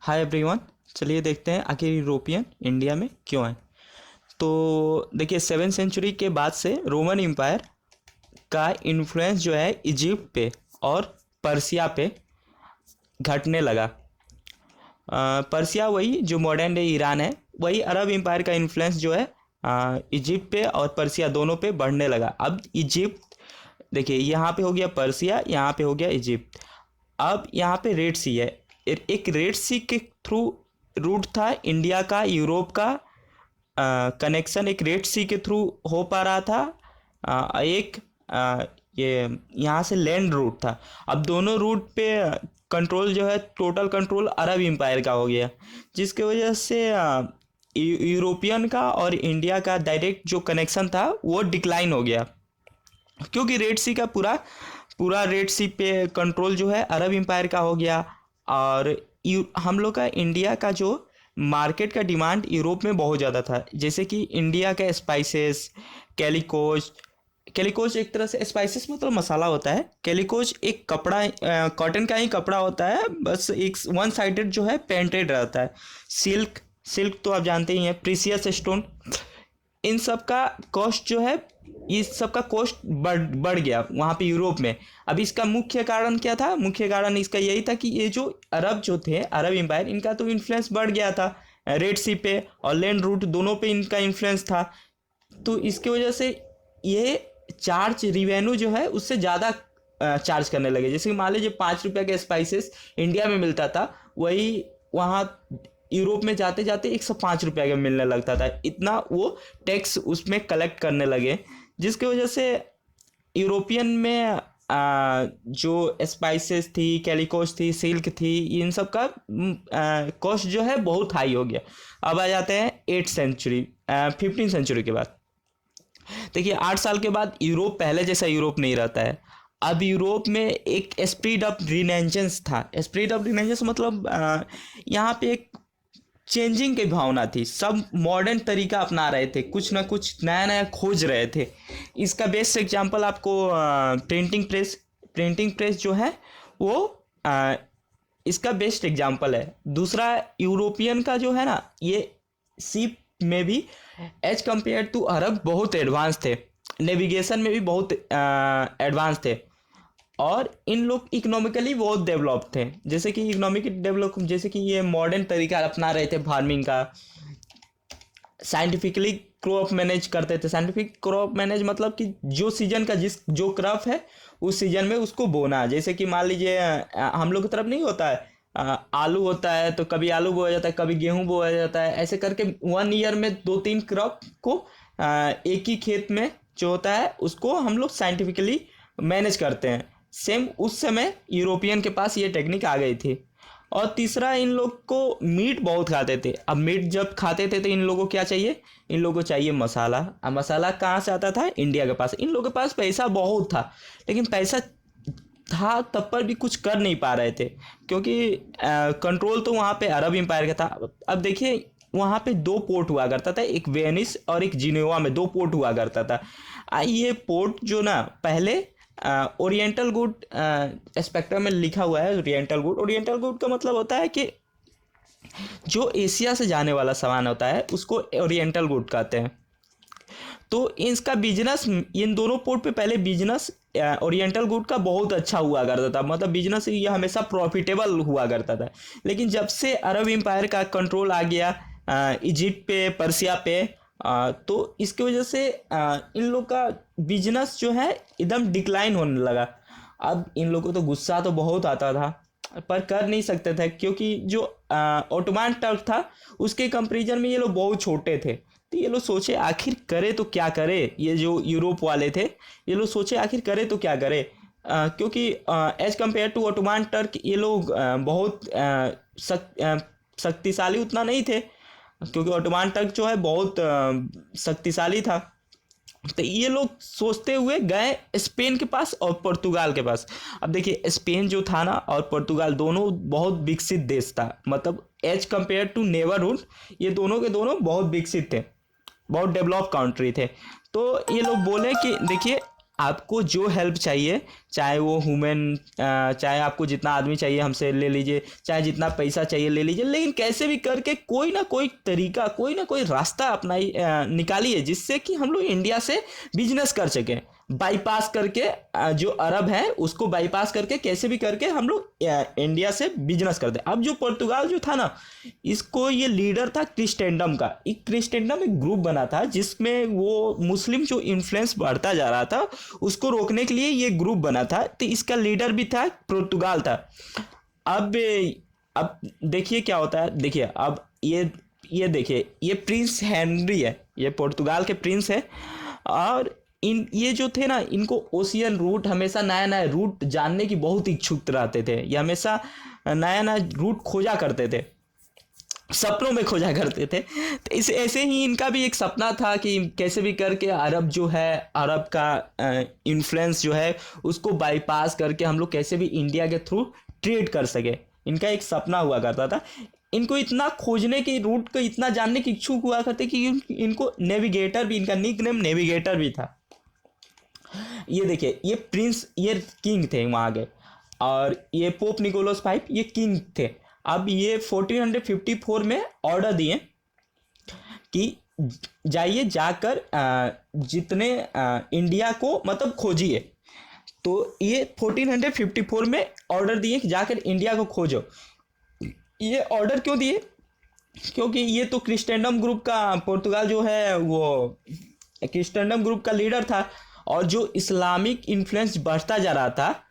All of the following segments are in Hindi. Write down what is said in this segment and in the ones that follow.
Hi everyone. चलिए देखते हैं आखिर यूरोपियन इंडिया में क्यों आए। तो देखिए 7th सेंचुरी के बाद से रोमन एम्पायर का इन्फ्लुएंस जो है इजिप्ट पे और पर्सिया पे घटने लगा। पर्सिया वही जो मॉडर्न डे ईरान है, वही अरब एम्पायर का इन्फ्लुएंस जो है इजिप्ट पे और पर्सिया दोनों पे बढ़ने लगा। अब इजिप्ट देखिए यहाँ पे हो गया पर्सिया, यहाँ पे हो गया इजिप्ट। अब यहाँ पे रेड सी है। एक रेड सी के थ्रू रूट था इंडिया का, यूरोप का कनेक्शन एक रेड सी के थ्रू हो पा रहा था। एक ये यहाँ से लैंड रूट था। अब दोनों रूट पे कंट्रोल जो है, टोटल कंट्रोल अरब एम्पायर का हो गया, जिसके वजह से यूरोपियन का और इंडिया का डायरेक्ट जो कनेक्शन था वो डिक्लाइन हो गया, क्योंकि रेड सी का पूरा पूरा रेड सी पे कंट्रोल जो है अरब एम्पायर का हो गया। और हम लोग का इंडिया का जो मार्केट का डिमांड यूरोप में बहुत ज़्यादा था, जैसे कि इंडिया का स्पाइसेस, कैलिकोज। कैलिकोज एक तरह से स्पाइसेस मतलब मसाला होता है। कैलिकोज एक कपड़ा, कॉटन का ही कपड़ा होता है, बस एक वन साइडेड जो है पेंटेड रहता है। सिल्क, सिल्क तो आप जानते ही हैं। प्रीसियस स्टोन, इन सब का कॉस्ट जो है, इस सब का कॉस्ट बढ़ गया वहाँ पे यूरोप में। अब इसका मुख्य कारण क्या था? मुख्य कारण इसका यही था कि ये जो अरब जो थे, अरब एम्पायर, इनका तो इन्फ्लुएंस बढ़ गया था रेड सी पे और लैंड रूट दोनों पे इनका इन्फ्लुएंस था। तो इसकी वजह से ये चार्ज रिवेन्यू जो है उससे ज़्यादा चार्ज करने लगे। जैसे कि मान लीजिए 5 रुपये का स्पाइसेस इंडिया में मिलता था, वही वहाँ यूरोप में जाते जाते 105 रुपये का मिलने लगता था। इतना वो टैक्स उसमें कलेक्ट करने लगे, जिसकी वजह से यूरोपियन में जो स्पाइसेस थी, कैलिकोस थी, सिल्क थी, इन सब का कॉस्ट जो है बहुत हाई हो गया। अब आ जाते हैं 8th सेंचुरी, 15th सेंचुरी के बाद। देखिए 8 साल के बाद यूरोप पहले जैसा यूरोप नहीं रहता है। अब यूरोप में एक स्प्रीड ऑफ रिनेंजेंस था। स्प्रीड ऑफ रिनेंजेंस मतलब यहाँ पे एक चेंजिंग की भावना थी। सब मॉडर्न तरीका अपना रहे थे, कुछ ना कुछ नया नया खोज रहे थे। इसका बेस्ट एग्जांपल आपको प्रिंटिंग प्रेस जो है वो इसका बेस्ट एग्जांपल है। दूसरा, यूरोपियन का जो है ना, ये शिप में भी एज कम्पेयर टू अरब बहुत एडवांस थे, नेविगेशन में भी बहुत एडवांस थे, और इन लोग इकोनॉमिकली बहुत डेवलप थे। जैसे कि इकोनॉमिक डेवलप, जैसे कि ये मॉडर्न तरीका अपना रहे थे फार्मिंग का, साइंटिफिकली क्रॉप मैनेज करते थे। साइंटिफिक क्रॉप मैनेज मतलब कि जो सीजन का जो क्रॉप है उस सीजन में उसको बोना। जैसे कि मान लीजिए हम लोग की तरफ नहीं होता है, आलू होता है तो कभी आलू बोया जाता है, कभी गेहूं बोया जाता है। ऐसे करके 1 ईयर में 2-3 क्रॉप को एक ही खेत में जो होता है उसको हम लोग साइंटिफिकली मैनेज करते हैं। सेम उस समय यूरोपियन के पास ये टेक्निक आ गई थी। और तीसरा, इन लोग को मीट बहुत खाते थे। अब मीट जब खाते थे तो इन लोगों को क्या चाहिए? इन लोगों को चाहिए मसाला। अब मसाला कहाँ से आता था? इंडिया के पास। इन लोगों के पास पैसा बहुत था, लेकिन पैसा था तब पर भी कुछ कर नहीं पा रहे थे, क्योंकि कंट्रोल तो वहाँ पे अरब एम्पायर का था। अब देखिए वहाँ पे 2 पोर्ट हुआ करता था, एक वेनिस और एक जिनेवा में 2 पोर्ट हुआ करता था। ये पोर्ट जो ना पहले ओरिएंटल गुड स्पेक्ट्रम में लिखा हुआ है। ओरिएंटल गुड, ओरिएंटल गुड का मतलब होता है कि जो एशिया से जाने वाला सामान होता है उसको ओरिएंटल गुड कहते हैं। तो इसका बिजनेस, इन दोनों पोर्ट पे पहले बिजनेस ओरिएंटल गुड का बहुत अच्छा हुआ करता था, मतलब बिजनेस ये हमेशा प्रॉफिटेबल हुआ करता था। लेकिन जब से अरब एम्पायर का कंट्रोल आ गया इजिप्ट पे, पर्सिया पे, तो इसकी वजह से इन लोग का बिजनेस जो है एकदम डिक्लाइन होने लगा। अब इन लोगों को तो गुस्सा तो बहुत आता था, पर कर नहीं सकते थे, क्योंकि जो ओटोमान टर्क था उसके कंपेरिजन में ये लोग बहुत छोटे थे। तो ये लोग सोचे आखिर करे तो क्या करे। ये जो यूरोप वाले थे, ये लोग सोचे आखिर करे तो क्या करे, क्योंकि as compare to Ottoman Turk ये लोग बहुत शक्तिशाली उतना नहीं थे, क्योंकि ओटोमान टर्क जो है बहुत शक्तिशाली था। तो ये लोग सोचते हुए गए स्पेन के पास और पुर्तगाल के पास। अब देखिए स्पेन जो था ना और पुर्तगाल दोनों बहुत विकसित देश था, मतलब एज कम्पेयर टू नेबरहुड ये दोनों के दोनों बहुत विकसित थे, बहुत डेवलप कंट्री थे। तो ये लोग बोले कि देखिए आपको जो हेल्प चाहिए, चाहे वो चाहे आपको जितना आदमी चाहिए हमसे ले लीजिए, चाहे जितना पैसा चाहिए ले लीजिए, लेकिन कैसे भी करके कोई ना कोई तरीका, कोई ना कोई रास्ता निकालिए जिससे कि हम लोग इंडिया से बिजनेस कर सकें। बाईपास करके जो अरब है उसको बाईपास करके कैसे भी करके हम लोग इंडिया से बिजनेस करते। अब जो पुर्तगाल जो था ना, इसको ये लीडर था क्रिस्टेंडम का। एक क्रिस्टेंडम एक ग्रुप बना था जिसमें वो मुस्लिम जो इन्फ्लुएंस बढ़ता जा रहा था उसको रोकने के लिए ये ग्रुप बना था। तो इसका लीडर भी था पुर्तगाल था। अब अब देखिए क्या होता है। देखिए अब ये देखिए, ये प्रिंस हेनरी है, ये पुर्तगाल के प्रिंस है। और ये जो थे ना, इनको ओशियन रूट, हमेशा नया नया रूट जानने की बहुत इच्छुक रहते थे। ये हमेशा नया नया रूट खोजा करते थे, सपनों में खोजा करते थे। तो इस ऐसे ही इनका भी एक सपना था कि कैसे भी करके अरब जो है, अरब का इन्फ्लुएंस जो है उसको बाईपास करके हम लोग कैसे भी इंडिया के थ्रू ट्रेड कर सके। इनका एक सपना हुआ करता था। इनको इतना खोजने की, रूट को इतना जानने की इच्छुक हुआ करते कि इनको नेविगेटर भी, इनका निक नेम नेविगेटर भी था। ये देखिए, ये प्रिंस, ये किंग थे वहाँ के, और ये पोप निकोलस V ये किंग थे। अब ये 1454 में ऑर्डर दिए कि जाइए, जाकर जितने इंडिया को मतलब खोजिए। तो ये 1454 में ऑर्डर दिए कि जाकर इंडिया को खोजो। ये ऑर्डर क्यों दिए? क्योंकि ये तो क्रिस्टेंडम ग्रुप का, पुर्तगाल जो है वो क्रिस्टेंडम ग्रुप का लीडर था, और जो इस्लामिक इन्फ्लुएंस बढ़ता जा रहा था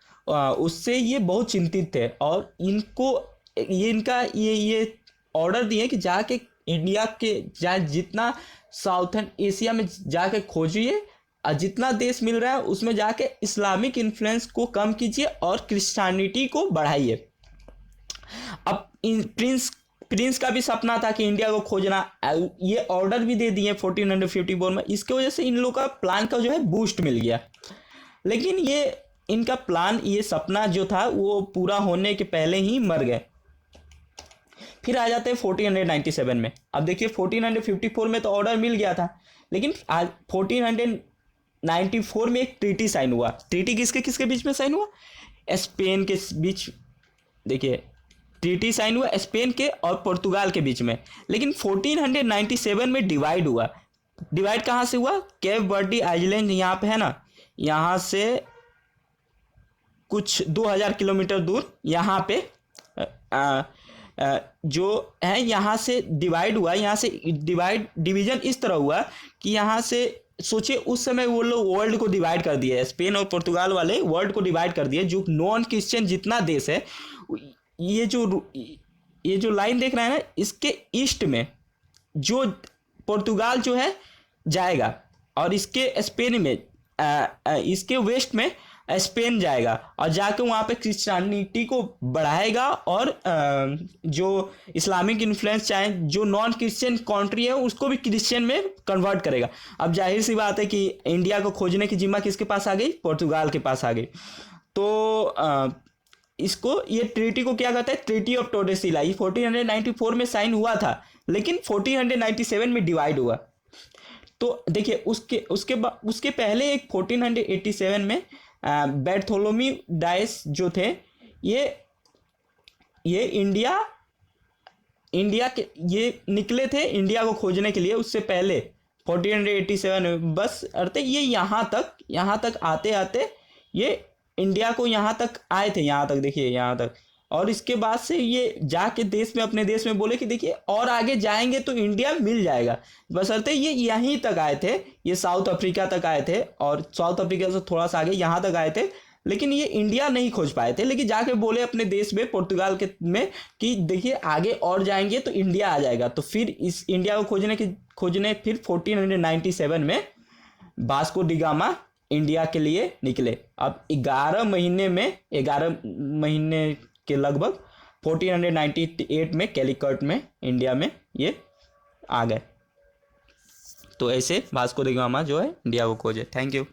उससे ये बहुत चिंतित थे। और इनको ये ऑर्डर दिए कि जाके इंडिया के जितना साउथर्न एशिया में जाके खोजिए, और जितना देश मिल रहा है उसमें जाके इस्लामिक इन्फ्लुएंस को कम कीजिए और क्रिश्चियनिटी को बढ़ाइए। अब प्रिंस का भी सपना था कि इंडिया को खोजना। ये ऑर्डर भी दे दिए 1454 में। इसके वजह से इन लोगों का प्लान का जो है बूस्ट मिल गया। लेकिन ये इनका प्लान, ये सपना जो था वो पूरा होने के पहले ही मर गए। फिर आ जाते हैं 1497 में। अब देखिए 1454 में तो ऑर्डर मिल गया था, लेकिन आज 1494 में एक ट्रीटी साइन हुआ। ट्रीटी किसके किसके बीच में साइन हुआ? स्पेन के बीच। देखिए ट्रीटी साइन हुआ स्पेन के और पुर्तगाल के बीच में। लेकिन 1497 में डिवाइड हुआ। डिवाइड कहाँ से हुआ? केप वर्डी आइलैंड यहाँ पे है ना, यहाँ से कुछ 2000 किलोमीटर दूर यहाँ पे जो है, यहाँ से डिवाइड हुआ। यहाँ से डिवीजन इस तरह हुआ कि यहाँ से सोचिए उस समय वो लोग वर्ल्ड को डिवाइड कर दिए, स्पेन और पुर्तगाल वाले वर्ल्ड को डिवाइड कर दिए। जो नॉन क्रिश्चियन जितना देश है, ये जो लाइन देख रहे हैं ना, इसके ईस्ट में जो पुर्तगाल जो है जाएगा, और इसके स्पेन में इसके वेस्ट में स्पेन जाएगा, और जाके वहाँ पे क्रिश्चियनिटी को बढ़ाएगा। और जो इस्लामिक इन्फ्लुएंस, चाहे जो नॉन क्रिश्चियन कंट्री है उसको भी क्रिश्चियन में कन्वर्ट करेगा। अब जाहिर सी बात है कि इंडिया को खोजने की जिम्मा किसके पास आ गई? पुर्तगाल के पास आ गई। तो इसको, ये ट्रीटी को क्या कहता है? Treaty of टोर्डेसिला। 1494 में साइन हुआ था, लेकिन 1497 में डिवाइड हुआ। तो देखिए उसके पहले एक 1487 में बैर्थोलोमी डायस जो थे, ये इंडिया के ये निकले थे इंडिया को खोजने के लिए। उससे पहले 1487 में बस अर्थ ये यहाँ तक आते आते ये इंडिया को यहाँ तक आए थे, यहाँ तक देखिए, यहाँ तक। और इसके बाद से ये जाके अपने देश में बोले कि देखिए और आगे जाएंगे तो इंडिया मिल जाएगा। बशर्ते ये यहीं तक आए थे, ये साउथ अफ्रीका तक आए थे, और साउथ अफ्रीका से थोड़ा सा आगे यहाँ तक आए थे, लेकिन ये इंडिया नहीं खोज पाए थे। लेकिन जाके बोले अपने देश में, पुर्तगाल के में, कि देखिए आगे और जाएंगे तो इंडिया आ जाएगा। तो फिर इस इंडिया को खोजने फिर 1497 में वास्को डी गामा इंडिया के लिए निकले। अब 11 महीने के लगभग 1498 में कैलिकट में, इंडिया में ये आ गए। तो ऐसे वास्को डी गामा जो है इंडिया को खोजे। Thank you.